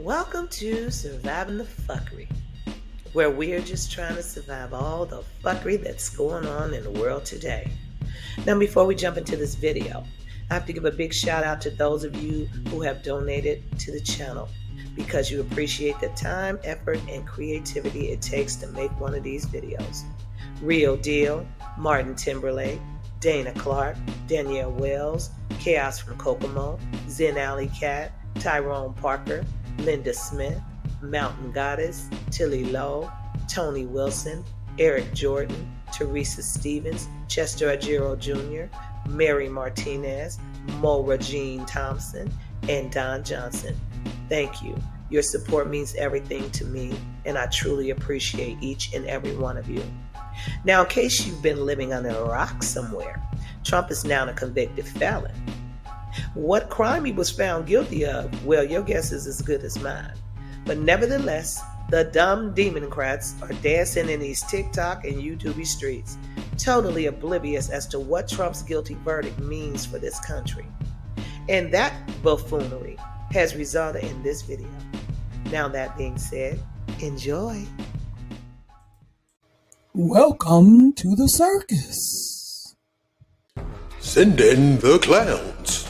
Welcome to Surviving the Fuckery, where we're just trying to survive all the fuckery that's going on in the world today. Now, before we jump into this video, I have to give a big shout out to those of you who have donated to the channel because you appreciate the time, effort, and creativity it takes to make one of these videos. Real Deal, Martin Timberlake, Dana Clark, Danielle Wells, Chaos from Kokomo, Zen Alley Cat, Tyrone Parker, Linda Smith, Mountain Goddess, Tilly Lowe, Tony Wilson, Eric Jordan, Teresa Stevens, Chester Agiro Jr., Mary Martinez, Moira Jean Thompson, and Don Johnson. Thank you. Your support means everything to me, and I truly appreciate each and every one of you. Now, in case you've been living under a rock somewhere, Trump is now a convicted felon. What crime he was found guilty of, well, your guess is as good as mine. But nevertheless, the Dumb Demoncrats are dancing in these TikTok and YouTube streets, totally oblivious as to what Trump's guilty verdict means for this country. And that buffoonery has resulted in this video. Now that being said, enjoy. Welcome to the circus. Send in the clowns.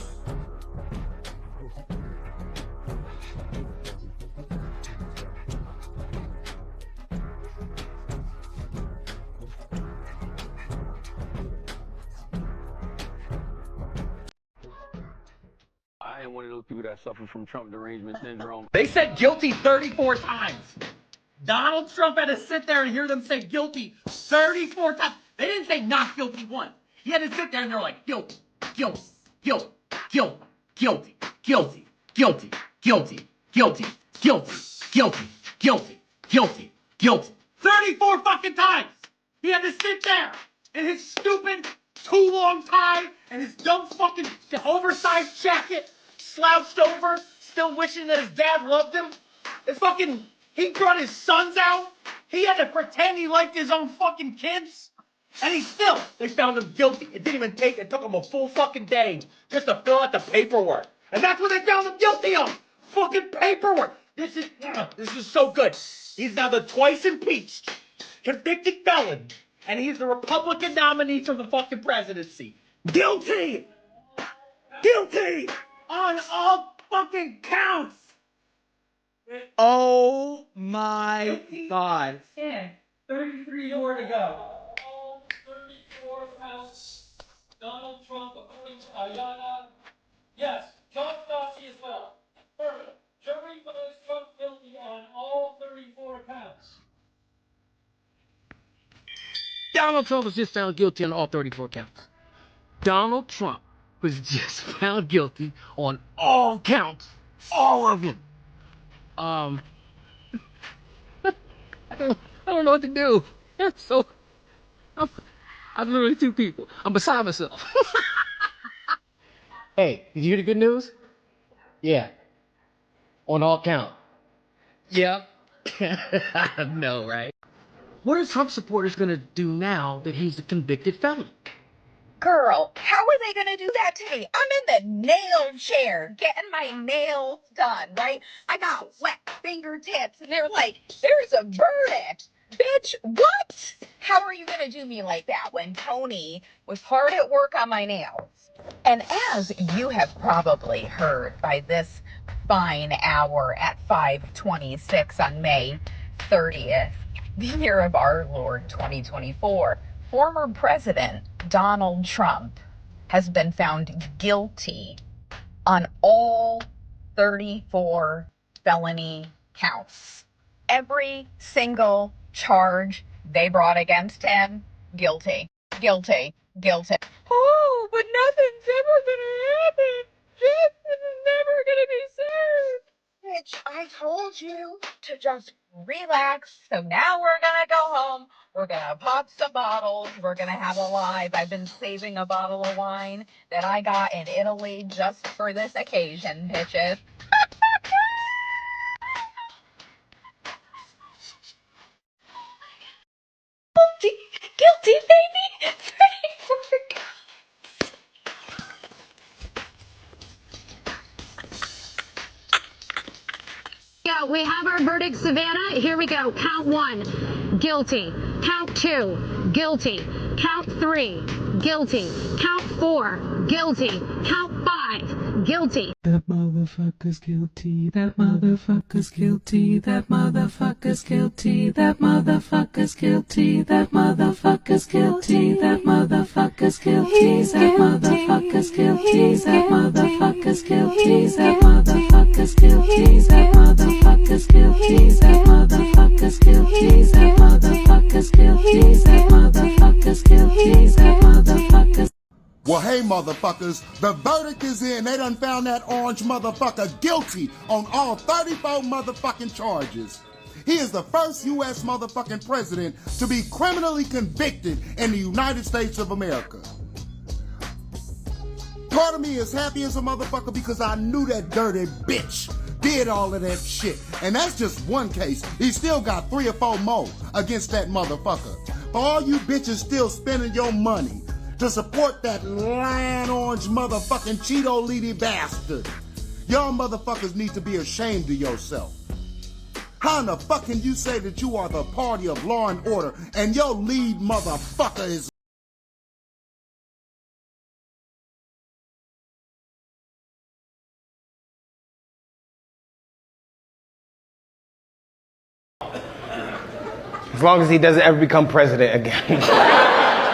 I am one of those people that suffer from Trump derangement syndrome. They said guilty 34 times. Donald Trump had to sit there and hear them say guilty 34 times. They didn't say not guilty once. He had to sit there and they're like, guilty, guilty, guilty, guilty, guilty, guilty, guilty, guilty, guilty, guilty, guilty, guilty, guilty, guilty. 34 fucking times. He had to sit there in his stupid, too long tie and his dumb fucking oversized jacket, slouched over, still wishing that his dad loved him. His fucking, he brought his sons out. He had to pretend he liked his own fucking kids. And they found him guilty. It took him a full fucking day just to fill out the paperwork. And that's what they found him guilty of. Fucking paperwork. This is so good. He's now the twice impeached, convicted felon. And he's the Republican nominee for the fucking presidency. Guilty! Guilty! On all fucking counts! Oh my God. 33 more to go. All 34 counts. Donald Trump, according to Ayana. Yes, John Posse as well. Perfect. Jury finds Trump guilty on all 34 counts. Donald Trump was just found guilty on all 34 counts. Donald Trump was just found guilty on all counts. All of them. I don't know what to do. I'm literally two people. I'm beside myself. Hey, did you hear the good news? Yeah. On all count. Yep. No, right? What are Trump supporters gonna do now that he's a convicted felon? Girl, how are they gonna do that to me? I'm in the nail chair getting my nails done, right? I got wet fingertips and they're like, there's a verdict. Bitch, what? How are you gonna do me like that when Tony was hard at work on my nails? And as you have probably heard by this fine hour at 5:26 on May 30th, the year of our Lord 2024, former President Donald Trump has been found guilty on all 34 felony counts. Every single charge they brought against him, guilty, guilty, guilty. Oh, but nothing's ever gonna happen. Justice is never gonna be served. Bitch, I told you to just relax. So now we're gonna go home. We're gonna pop some bottles. We're gonna have a live. I've been saving a bottle of wine that I got in Italy just for this occasion, bitches. Guilty, guilty, baby. our verdict, Savannah. Here we go. Count 1, guilty. Count 2, guilty. Count 3, guilty. Count 4, guilty. Count 5, guilty. That motherfucker's guilty. That motherfucker's guilty. That motherfucker's guilty. That motherfucker's guilty. That motherfucker's guilty. That motherfucker's guilty. That motherfucker's guilty. That motherfucker's guilty. That motherfucker's guilty. That motherfucker's guilty. That motherfucker's guilty. That motherfucker's guilty. That motherfucker's guilty. That motherfucker's. Well, hey, motherfuckers, the verdict is in. They done found that orange motherfucker guilty on all 34 motherfucking charges. He is the first U.S. motherfucking president to be criminally convicted in the United States of America. Part of me is happy as a motherfucker because I knew that dirty bitch did all of that shit. And that's just one case. He still got 3 or 4 more against that motherfucker. For all you bitches still spending your money to support that lion orange motherfucking Cheeto lady bastard, y'all motherfuckers need to be ashamed of yourself. How in the fuck can you say that you are the party of law and order and your lead motherfucker is as long as he doesn't ever become president again.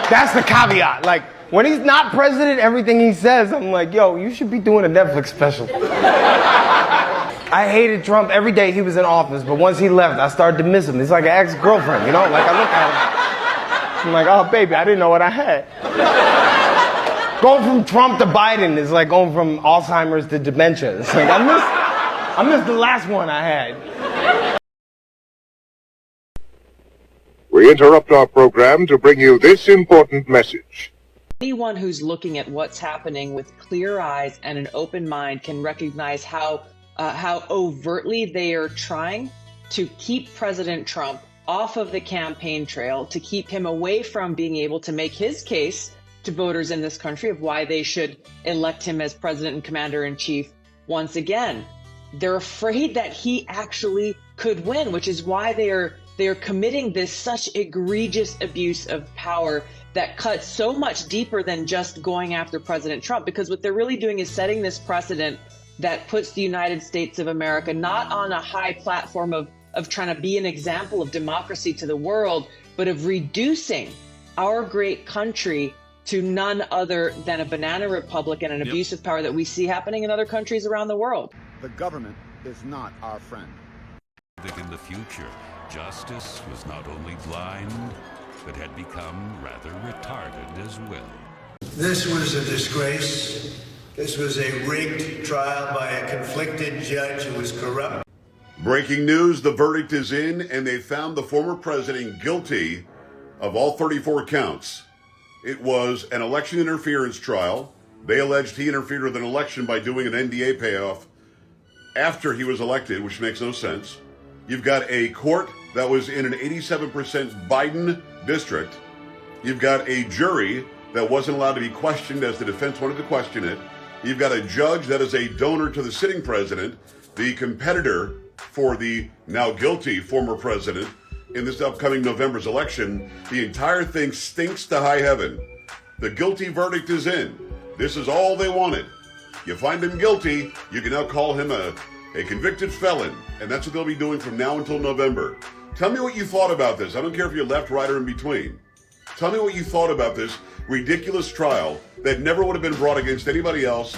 That's the caveat. Like, when he's not president, everything he says, I'm like, yo, you should be doing a Netflix special. I hated Trump every day he was in office, but once he left, I started to miss him. He's like an ex-girlfriend, you know? Like, I look at him, I'm like, oh, baby, I didn't know what I had. Going from Trump to Biden is like going from Alzheimer's to dementia. It's like, I missed the last one I had. We interrupt our program to bring you this important message. Anyone who's looking at what's happening with clear eyes and an open mind can recognize how overtly they are trying to keep President Trump off of the campaign trail, to keep him away from being able to make his case to voters in this country of why they should elect him as president and commander-in-chief once again. They're afraid that he actually could win, which is why they are committing this such egregious abuse of power that cuts so much deeper than just going after President Trump, because what they're really doing is setting this precedent that puts the United States of America not on a high platform of trying to be an example of democracy to the world, but of reducing our great country to none other than a banana republic and an abuse of power that we see happening in other countries around the world. The government is not our friend. In the future, justice was not only blind, but had become rather retarded as well. This was a disgrace. This was a rigged trial by a conflicted judge who was corrupt. Breaking news, the verdict is in, and they found the former president guilty of all 34 counts. It was an election interference trial. They alleged he interfered with an election by doing an NDA payoff after he was elected, which makes no sense. You've got a court that was in an 87% Biden district. You've got a jury that wasn't allowed to be questioned as the defense wanted to question it. You've got a judge that is a donor to the sitting president, the competitor for the now guilty former president in this upcoming November's election. The entire thing stinks to high heaven. The guilty verdict is in. This is all they wanted. You find him guilty, you can now call him a convicted felon, and that's what they'll be doing from now until November. Tell me what you thought about this. I don't care if you're left, right, or in between. Tell me what you thought about this ridiculous trial that never would have been brought against anybody else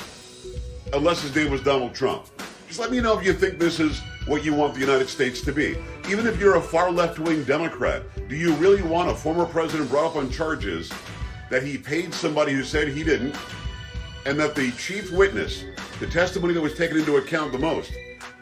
unless his name was Donald Trump. Just let me know if you think this is what you want the United States to be. Even if you're a far left-wing Democrat, do you really want a former president brought up on charges that he paid somebody who said he didn't, and that the chief witness, the testimony that was taken into account the most,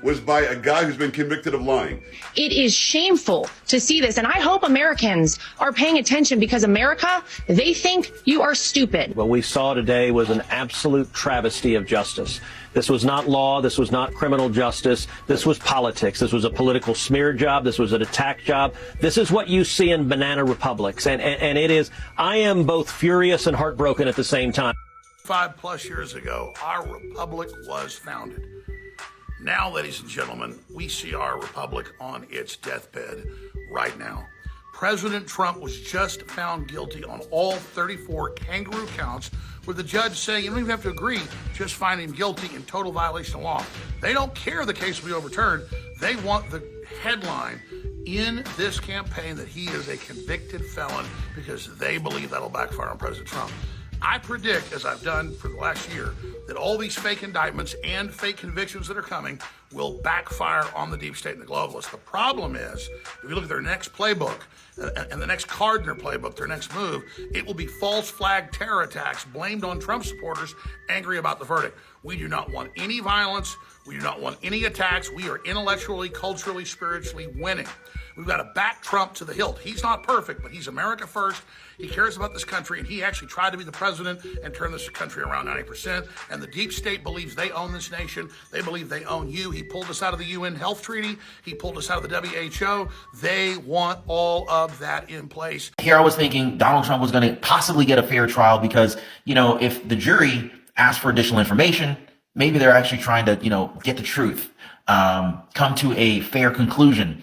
was by a guy who's been convicted of lying? It is shameful to see this, and I hope Americans are paying attention, because America, they think you are stupid. What we saw today was an absolute travesty of justice. This was not law. This was not criminal justice. This was politics. This was a political smear job. This was an attack job. This is what you see in banana republics. And it is, I am both furious and heartbroken at the same time. 5+ years ago, our republic was founded. Now, ladies and gentlemen, we see our republic on its deathbed right now. President Trump was just found guilty on all 34 kangaroo counts, with the judge saying you don't even have to agree, just find him guilty in total violation of law. They don't care the case will be overturned. They want the headline in this campaign that he is a convicted felon because they believe that'll backfire on President Trump. I predict, as I've done for the last year, that all these fake indictments and fake convictions that are coming will backfire on the deep state and the globalists. The problem is, if you look at their next playbook and the next card in their playbook, their next move, it will be false flag terror attacks blamed on Trump supporters angry about the verdict. We do not want any violence. We do not want any attacks. We are intellectually, culturally, spiritually winning. We've got to back Trump to the hilt. He's not perfect, but he's America first. He cares about this country, and he actually tried to be the president and turn this country around 90%. And the deep state believes they own this nation. They believe they own you. He pulled us out of the UN Health Treaty. He pulled us out of the WHO. They want all of that in place. Here I was thinking Donald Trump was going to possibly get a fair trial because, you know, if the jury asked for additional information, maybe they're actually trying to, you know, get the truth, come to a fair conclusion.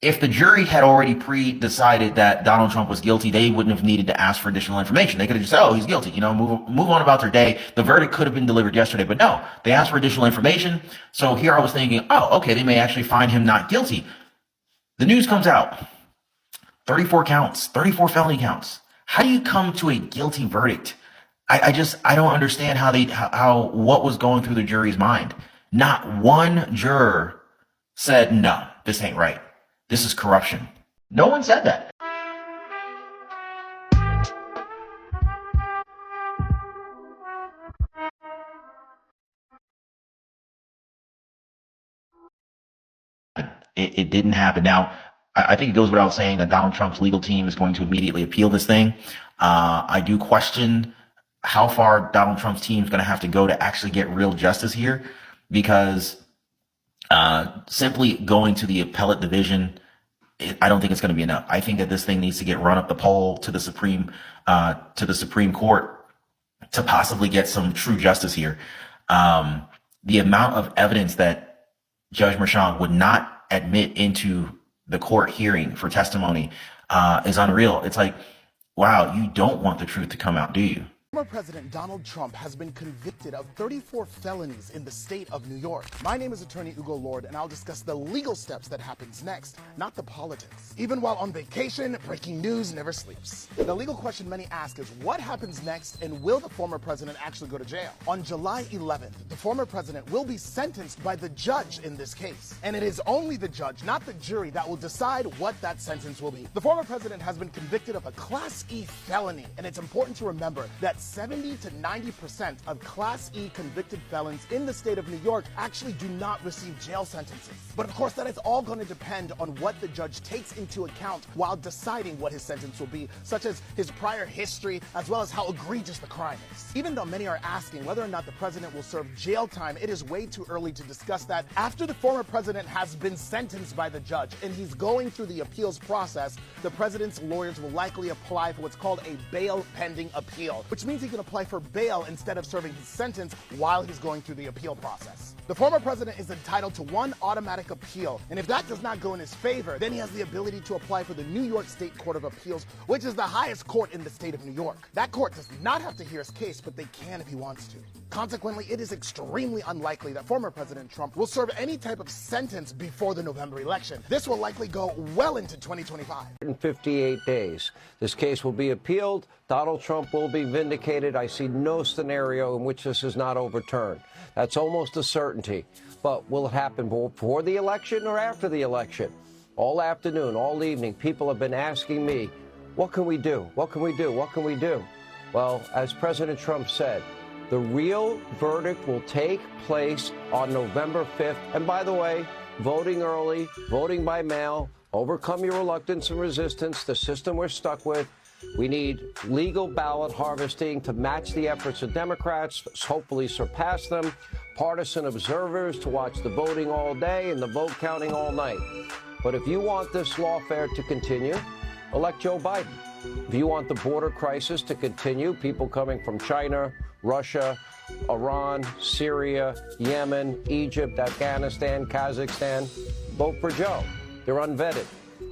If the jury had already pre-decided that Donald Trump was guilty, they wouldn't have needed to ask for additional information. They could have just said, oh, he's guilty, you know, move on about their day. The verdict could have been delivered yesterday, but no, they asked for additional information. So here I was thinking, oh, okay, they may actually find him not guilty. The news comes out, 34 counts, 34 felony counts. How do you come to a guilty verdict? I don't understand what was going through the jury's mind. Not one juror said, no, this ain't right. This is corruption. No one said that. It didn't happen. Now, I think it goes without saying that Donald Trump's legal team is going to immediately appeal this thing. I do question how far Donald Trump's team is going to have to go to actually get real justice here, because simply going to the appellate division, I don't think it's going to be enough. I think that this thing needs to get run up the pole to the Supreme Court to possibly get some true justice here. The amount of evidence that Judge Merchan would not admit into the court hearing for testimony is unreal. It's like, wow, you don't want the truth to come out, do you? Former President Donald Trump has been convicted of 34 felonies in the state of New York. My name is attorney Hugo Lord, and I'll discuss the legal steps that happens next, not the politics. Even while on vacation, breaking news never sleeps. The legal question many ask is, what happens next, and will the former president actually go to jail? On July 11th, the former president will be sentenced by the judge in this case. And it is only the judge, not the jury, that will decide what that sentence will be. The former president has been convicted of a Class E felony, and it's important to remember that 70 to 90% of Class E convicted felons in the state of New York actually do not receive jail sentences. But of course, that is all going to depend on what the judge takes into account while deciding what his sentence will be, such as his prior history, as well as how egregious the crime is. Even though many are asking whether or not the president will serve jail time, it is way too early to discuss that. After the former president has been sentenced by the judge and he's going through the appeals process, the president's lawyers will likely apply for what's called a bail pending appeal, which means he can apply for bail instead of serving his sentence while he's going through the appeal process. The former president is entitled to one automatic appeal, and if that does not go in his favor, then he has the ability to apply for the New York State Court of Appeals, which is the highest court in the state of New York. That court does not have to hear his case, but they can if he wants to. Consequently, it is extremely unlikely that former President Trump will serve any type of sentence before the November election. This will likely go well into 2025. In 58 days, this case will be appealed. Donald Trump will be vindicated. I see no scenario in which this is not overturned. That's almost a certainty. But will it happen before the election or after the election? All afternoon, all evening, people have been asking me, what can we do? What can we do? What can we do? Well, as President Trump said, the real verdict will take place on November 5th. And by the way, voting early, voting by mail, overcome your reluctance and resistance, the system we're stuck with. We need legal ballot harvesting to match the efforts of Democrats, hopefully surpass them, partisan observers to watch the voting all day and the vote counting all night. But if you want this lawfare to continue, elect Joe Biden. If you want the border crisis to continue, people coming from China, Russia, Iran, Syria, Yemen, Egypt, Afghanistan, Kazakhstan, vote for Joe. They're unvetted.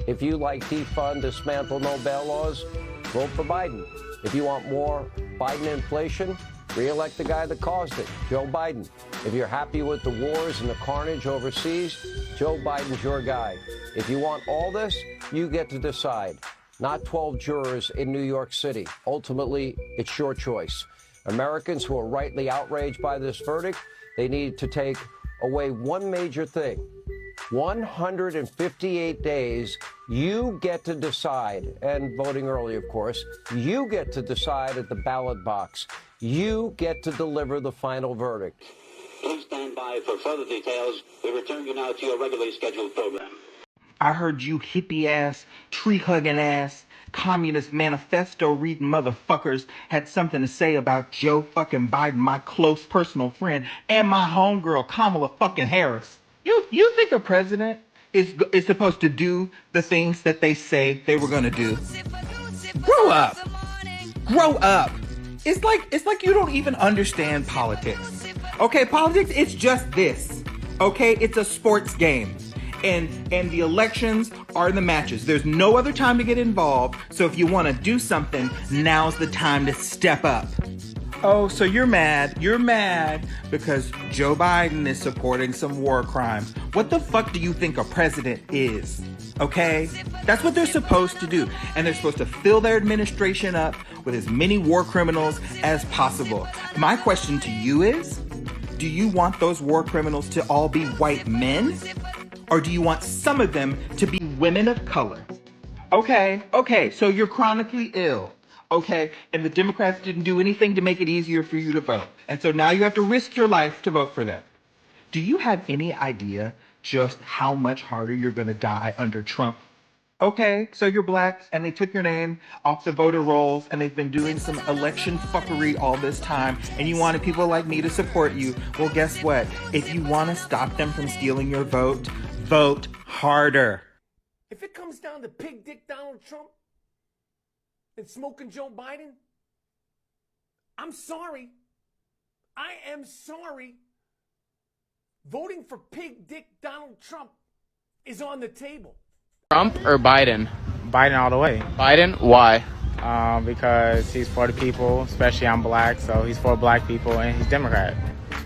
If you like defund, dismantle no bail laws, vote for Biden. If you want more Biden inflation, re-elect the guy that caused it, Joe Biden. If you're happy with the wars and the carnage overseas, Joe Biden's your guy. If you want all this, you get to decide. Not 12 jurors in New York City. Ultimately, it's your choice. Americans who are rightly outraged by this verdict, they need to take away one major thing. 158 days, you get to decide, and voting early, of course, you get to decide at the ballot box. You get to deliver the final verdict. Please stand by for further details. We return you now to your regularly scheduled program. I heard you hippie-ass, tree-hugging ass, communist manifesto reading motherfuckers had something to say about Joe fucking Biden, my close personal friend, and my homegirl Kamala fucking Harris. You think a president is supposed to do the things that they say they were gonna do? Grow up. Grow up. It's like you don't even understand politics. Okay, politics, it's just this. Okay, it's a sports game. And the elections are the matches. There's no other time to get involved. So if you want to do something, now's the time to step up. Oh, so you're mad. You're mad because Joe Biden is supporting some war crimes. What the fuck do you think a president is? Okay? That's what they're supposed to do. And they're supposed to fill their administration up with as many war criminals as possible. My question to you is, do you want those war criminals to all be white men? Or do you want some of them to be women of color? Okay, so you're chronically ill. Okay, and the Democrats didn't do anything to make it easier for you to vote. And so now you have to risk your life to vote for them. Do you have any idea just how much harder you're gonna die under Trump? Okay, so you're black and they took your name off the voter rolls and they've been doing some election fuckery all this time and you wanted people like me to support you. Well, guess what? If you want to stop them from stealing your vote, vote harder. If it comes down to pig dick Donald Trump and smoking Joe Biden, I'm sorry. I am sorry. Voting for pig dick Donald Trump is on the table. Trump or Biden? Biden all the way. Biden? Why? Because he's for the people, especially I'm black, so he's for black people and he's Democrat.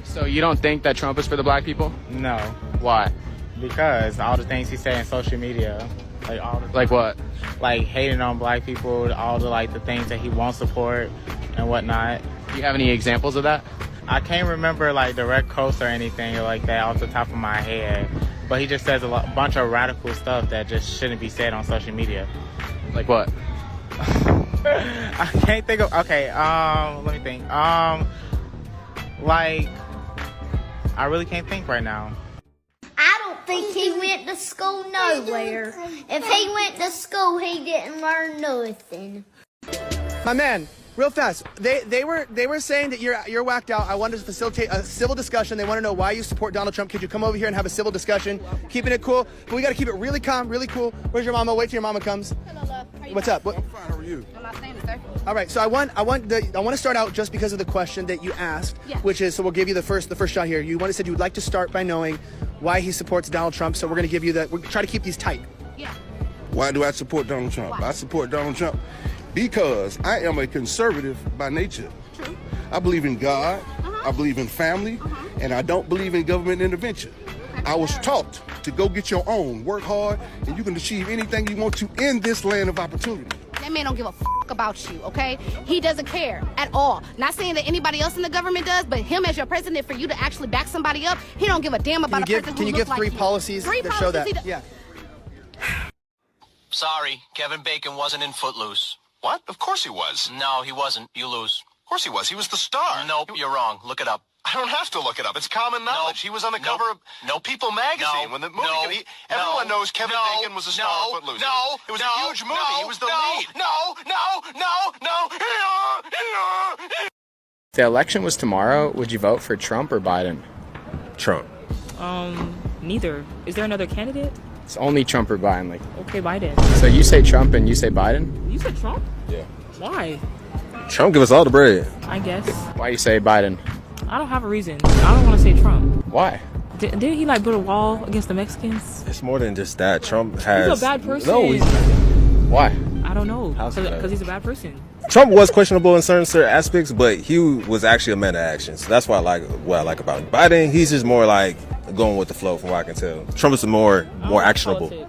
So you don't think that Trump is for the black people? No. Why? Because all the things he say in social media, like what? Like hating on black people, all the things that he won't support and whatnot. Do you have any examples of that? I can't remember direct quotes or anything like that off the top of my head, but he just says a bunch of radical stuff that just shouldn't be said on social media. Like what? I can't think of. Okay, let me think. I really can't think right now. I don't think he went to school nowhere. If he went to school, he didn't learn nothing. My man, real fast. They were saying that you're whacked out. I wanted to facilitate a civil discussion. They want to know why you support Donald Trump. Could you come over here and have a civil discussion? Keeping it cool, but we got to keep it really calm, really cool. Where's your mama? Wait till your mama comes. Hello, love. What's up? I'm fine. How are you? I'm not saying it, sir. All right. So I want to start out just because of the question that you asked, which is, so we'll give you the first shot here. You said you would like to start by knowing why he supports Donald Trump. So we're going to give you that. We're try to keep these tight. Yeah. Why do I support Donald Trump? Why? I support Donald Trump because I am a conservative by nature. True. I believe in God, I believe in family, and I don't believe in government intervention. I was taught to go get your own, work hard, and you can achieve anything you want to in this land of opportunity. That man don't give a fuck about you, okay? He doesn't care at all. Not saying that anybody else in the government does, but him as your president, for you to actually back somebody up, he don't give a damn about a person who Can you looks give like three you. policies that show that? Yeah. Sorry, Kevin Bacon wasn't in Footloose. What? Of course he was. No, he wasn't. You lose. Of course he was. He was the star. Nope, you're wrong. Look it up. I don't have to look it up. It's common knowledge. He was on the cover of People magazine when the movie. Everyone knows Kevin Bacon was a star of Footloose. It was a huge movie. He was the lead. If the election was tomorrow, would you vote for Trump or Biden? Trump. Neither. Is there another candidate? It's only Trump or Biden. Okay, Biden. So you say Trump and you say Biden? You said Trump? Yeah. Why? Trump give us all the bread. I guess. Why you say Biden? I don't have a reason. I don't want to say Trump. Why? Didn't he like build a wall against the Mexicans? It's more than just that. Trump has. He's a bad person. No, why? I don't know. Because he's a bad person. Trump was questionable in certain aspects, but he was actually a man of action. So that's what I like about him. Biden, he's just more like going with the flow, from what I can tell. Trump is more actionable.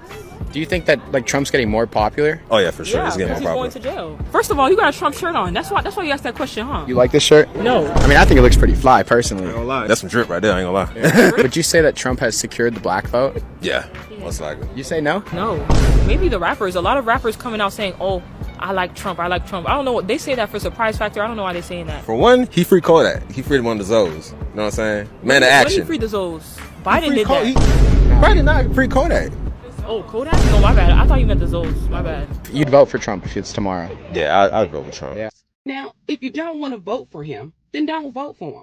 Do you think that like Trump's getting more popular? Oh yeah, for sure. Yeah, he's getting more he's popular. going to jail. First of all, you got a Trump shirt on. That's why you asked that question, huh? You like this shirt? No. I mean, I think it looks pretty fly, personally. I ain't gonna lie. That's some drip right there. I ain't gonna lie. Would you say that Trump has secured the black vote? Yeah, most likely. You say no? No. Maybe the rappers. A lot of rappers coming out saying, "Oh, I like Trump. I like Trump." I don't know. They say that for surprise factor. I don't know why they're saying that. For one, he freed Kodak. He freed one of the Zoes. You know what I'm saying? Man of action. When he freed the Zoes? Biden did that. Biden not free Kodak. Oh, Kodak? No, my bad. I thought you meant the Zoes. My bad. You'd vote for Trump if it's tomorrow. Yeah, I'd vote for Trump. Yeah. Now, if you don't want to vote for him, then don't vote for him.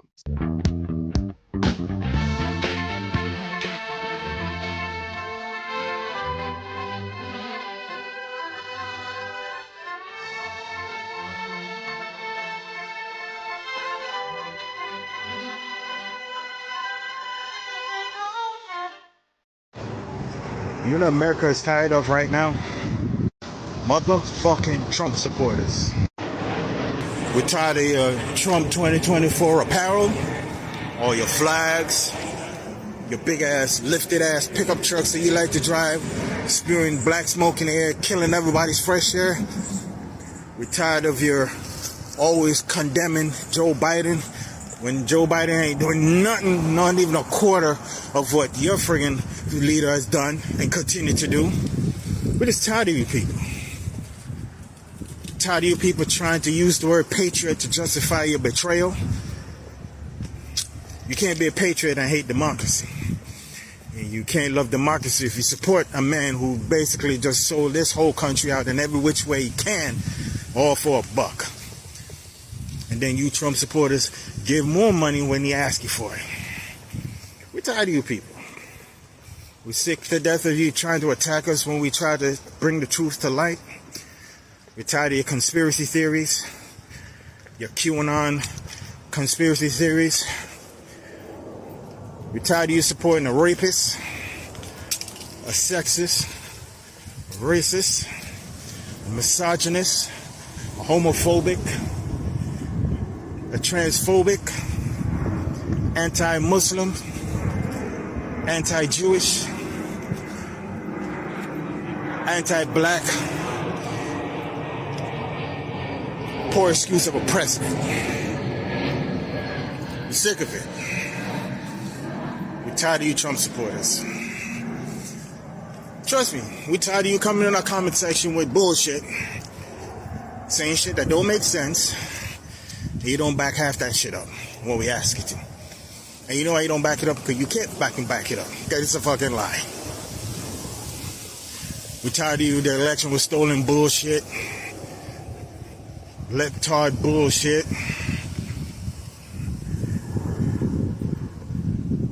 You know what America is tired of right now? Motherfucking Trump supporters. We're tired of your Trump 2024 apparel, all your flags, your big ass, lifted ass pickup trucks that you like to drive, spewing black smoke in the air, killing everybody's fresh air. We're tired of your always condemning Joe Biden when Joe Biden ain't doing nothing, not even a quarter of what your friggin' leader has done and continue to do. We're just tired of you people. Tired of you people trying to use the word patriot to justify your betrayal. You can't be a patriot and hate democracy. And you can't love democracy if you support a man who basically just sold this whole country out in every which way he can, all for a buck. And then you Trump supporters give more money when he asks you for it. We're tired of you people. We're sick to death of you trying to attack us when we try to bring the truth to light. We're tired of your conspiracy theories, your QAnon conspiracy theories. We're tired of you supporting a rapist, a sexist, a racist, a misogynist, a homophobic, a transphobic, anti-Muslim, anti-Jewish, anti-black, poor excuse of a president. We're sick of it. We're tired of you Trump supporters. Trust me, we're tired of you coming in our comment section with bullshit, saying shit that don't make sense, and you don't back half that shit up when we ask you to. And you know why you don't back it up? Because you can't back it up. Because it's a fucking lie. We're tired of you, the election was stolen bullshit. Leptard bullshit.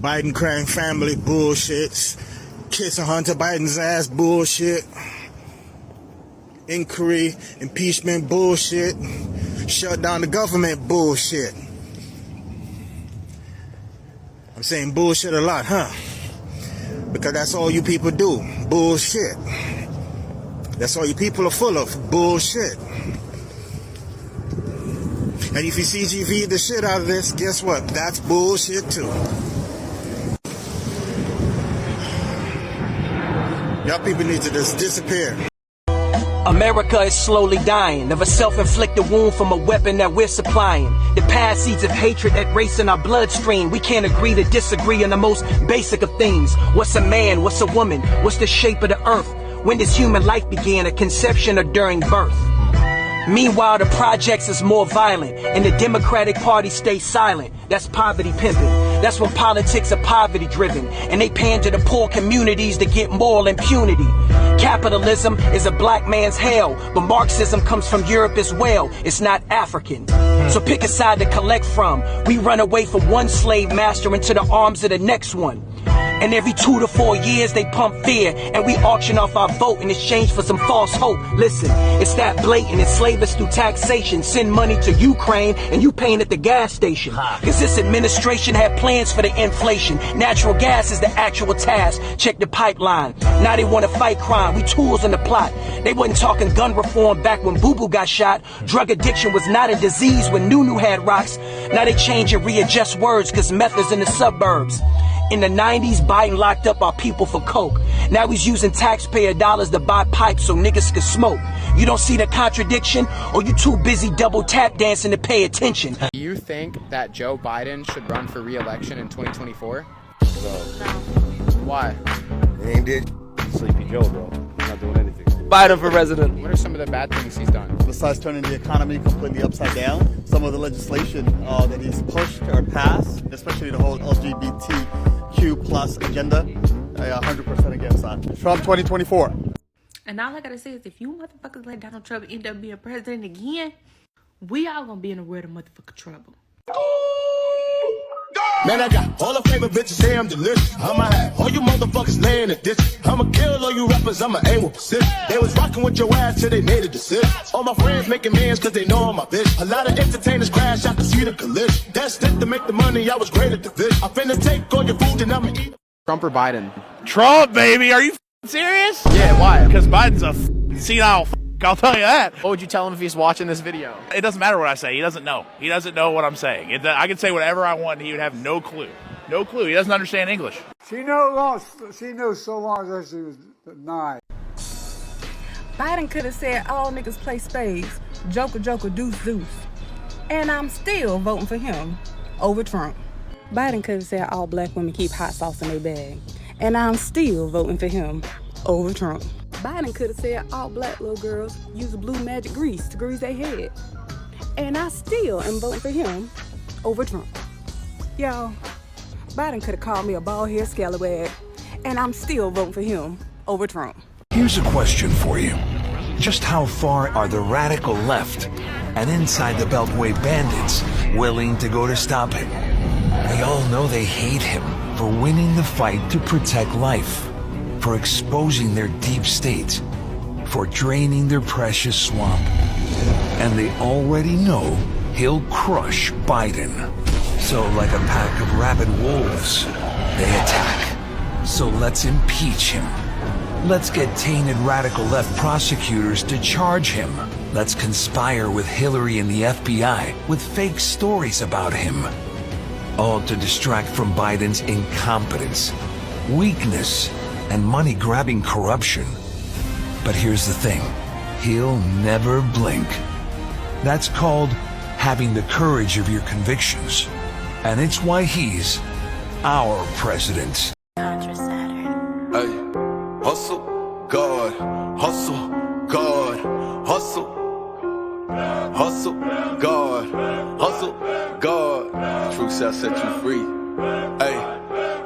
Biden crime family bullshit. Kissing Hunter Biden's ass bullshit. Inquiry, impeachment bullshit. Shut down the government bullshit. I'm saying bullshit a lot, huh? Because that's all you people do. Bullshit. That's all you people are full of. Bullshit. And if you CGV the shit out of this, guess what? That's bullshit too. Y'all people need to just disappear. America is slowly dying of a self-inflicted wound from a weapon that we're supplying. The past seeds of hatred that race in our bloodstream. We can't agree to disagree on the most basic of things. What's a man? What's a woman? What's the shape of the earth? When does human life begin? At conception or during birth? Meanwhile, the projects is more violent, and the Democratic Party stays silent. That's poverty pimping. That's when politics are poverty driven, and they pander to poor communities to get moral impunity. Capitalism is a black man's hell, but Marxism comes from Europe as well. It's not African. So pick a side to collect from. We run away from one slave master into the arms of the next one. And every 2 to 4 years they pump fear, and we auction off our vote in exchange for some false hope. Listen, it's that blatant, enslave us through taxation, send money to Ukraine and you paying at the gas station. Cause this administration had plans for the inflation. Natural gas is the actual task. Check the pipeline. Now they want to fight crime. We tools in the plot. They wasn't talking gun reform back when Boo Boo got shot. Drug addiction was not a disease when Nouveau had rocks. Now they change and readjust words cause meth is in the suburbs. In the 90s, Biden locked up our people for coke. Now he's using taxpayer dollars to buy pipes so niggas can smoke. You don't see the contradiction, or you too busy double tap dancing to pay attention? Do you think that Joe Biden should run for re-election in 2024? No. Why? He ain't did Sleepy Joe, bro. He's not doing anything. Biden for president. What are some of the bad things he's done? Besides turning the economy completely upside down, some of the legislation that he's pushed or passed, especially the whole LGBTQ plus agenda, 100% against that. Trump 2024. And all I gotta say is if you motherfuckers let Donald Trump end up being president again, we all gonna be in a world of motherfucking trouble. Man, I got all the favorite bitches, say I'm delicious. I'ma have all you motherfuckers laying at this. I'ma kill all you rappers, I'ma aim with precision. They was rocking with your ass till they made a decision. All my friends making mans cause they know I'm my bitch. A lot of entertainers crash, I can see the collision. That's it to make the money, I was great at the fish. I finna take all your food and I'ma eat. Trump or Biden? Trump, baby. Are you serious? Yeah, why? Because Biden's a senile I'll tell you that. What would you tell him if he's watching this video? It doesn't matter what I say. He doesn't know. He doesn't know what I'm saying. I could say whatever I want and he would have no clue. No clue. He doesn't understand English. She knew so long as she was 9. Biden could have said all niggas play spades, joker, joker, deuce, deuce. And I'm still voting for him over Trump. Biden could have said all black women keep hot sauce in their bag. And I'm still voting for him over Trump. Biden could have said all black little girls use blue magic grease to grease their head. And I still am voting for him over Trump. Y'all, Biden could have called me a bald-headed scallywag, and I'm still voting for him over Trump. Here's a question for you. Just how far are the radical left and inside the Beltway bandits willing to go to stop him? They all know they hate him for winning the fight to protect life, for exposing their deep state, for draining their precious swamp. And they already know he'll crush Biden. So like a pack of rabid wolves, they attack. So let's impeach him. Let's get tainted radical left prosecutors to charge him. Let's conspire with Hillary and the FBI with fake stories about him. All to distract from Biden's incompetence, weakness, and money-grabbing corruption. But here's the thing, he'll never blink. That's called having the courage of your convictions. And it's why he's our president. Hey, hustle, God, hustle, God, hustle. Hustle, God, hustle, God. Truth shall set you free. Hey,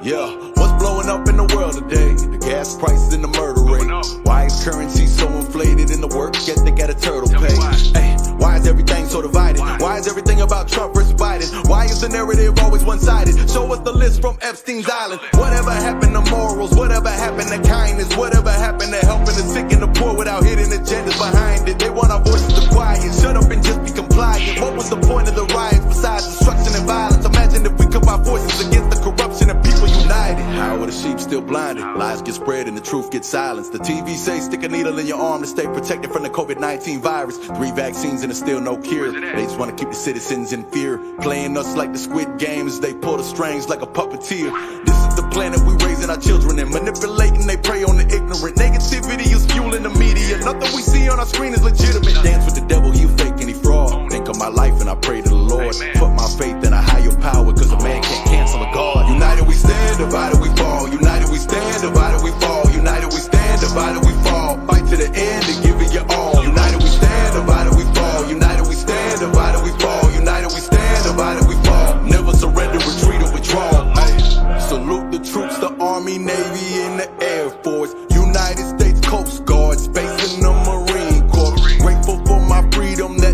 yeah. What's blowing up in the world today? The gas prices and the murder rate. Why is currency so inflated in the work ethic at a turtle pay? Hey, why is everything so divided? Why is everything about Trump versus Biden? Why is the narrative always one-sided? Show us the list from Epstein's Island. Whatever happened to morals? Whatever happened to kindness? Whatever happened to helping the sick and the poor without hidden agendas behind it? They want our voices to quiet. Shut up and just be compliant. What was the point of the riots besides destruction and violence? Imagine if we could buy voices against the corruption and people united. How are the sheep still blinded? Lies get spread and the truth gets silenced. The TV say stick a needle in your arm to stay protected from the COVID-19 virus. 3 vaccines and there's still no cure. They just want to keep the citizens in fear, playing us like the Squid Games. They pull the strings like a puppeteer. This is the planet we raising our children in, manipulating. They prey on the ignorant. Negativity is fueling the media. Nothing we see on our screen is legitimate. Dance with the devil, you fake and he fraud. Think of my life and I pray to the Lord. Put my faith in a higher power, cause a man can't cancel a God. United we stand, divided we fall. United we stand, divided we fall. United we stand, divided we fall. Fight to the end and give it your all. United we stand, divided we fall. United we stand, divided we fall. United we stand, divided we fall. Never surrender, retreat or withdraw. Ay. Salute the troops, the Army, Navy, and the Air Force. United States Coast Guard, Space and the Marine Corps. Grateful for my freedom that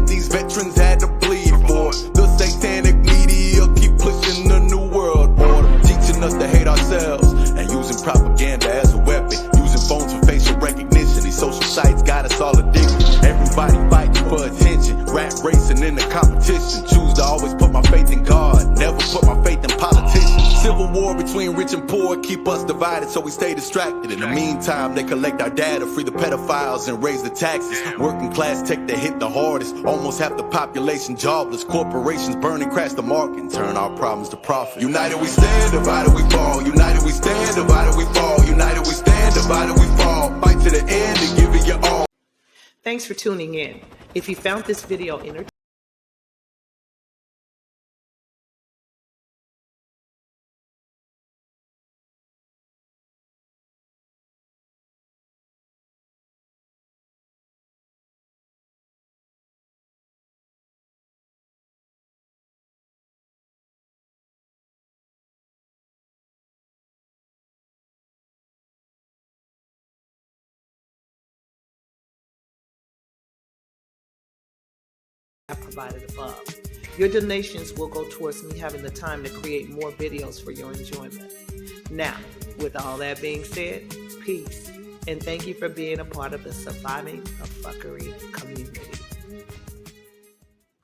the competition. Choose to always put my faith in God, never put my faith in politicians. Civil war between rich and poor keep us divided, so we stay distracted. In the meantime, they collect our data, free the pedophiles and raise the taxes. Working class take the hit the hardest, almost half the population jobless. Corporations burn and crash the market and turn our problems to profit. United we stand, divided we fall. United we stand, divided we fall. United we stand, divided we fall. Fight to the end and give it your all. Thanks for tuning in. If you found this video entertaining, provided above. Your donations will go towards me having the time to create more videos for your enjoyment. Now, with all that being said, peace, and thank you for being a part of the Surviving a Fuckery community.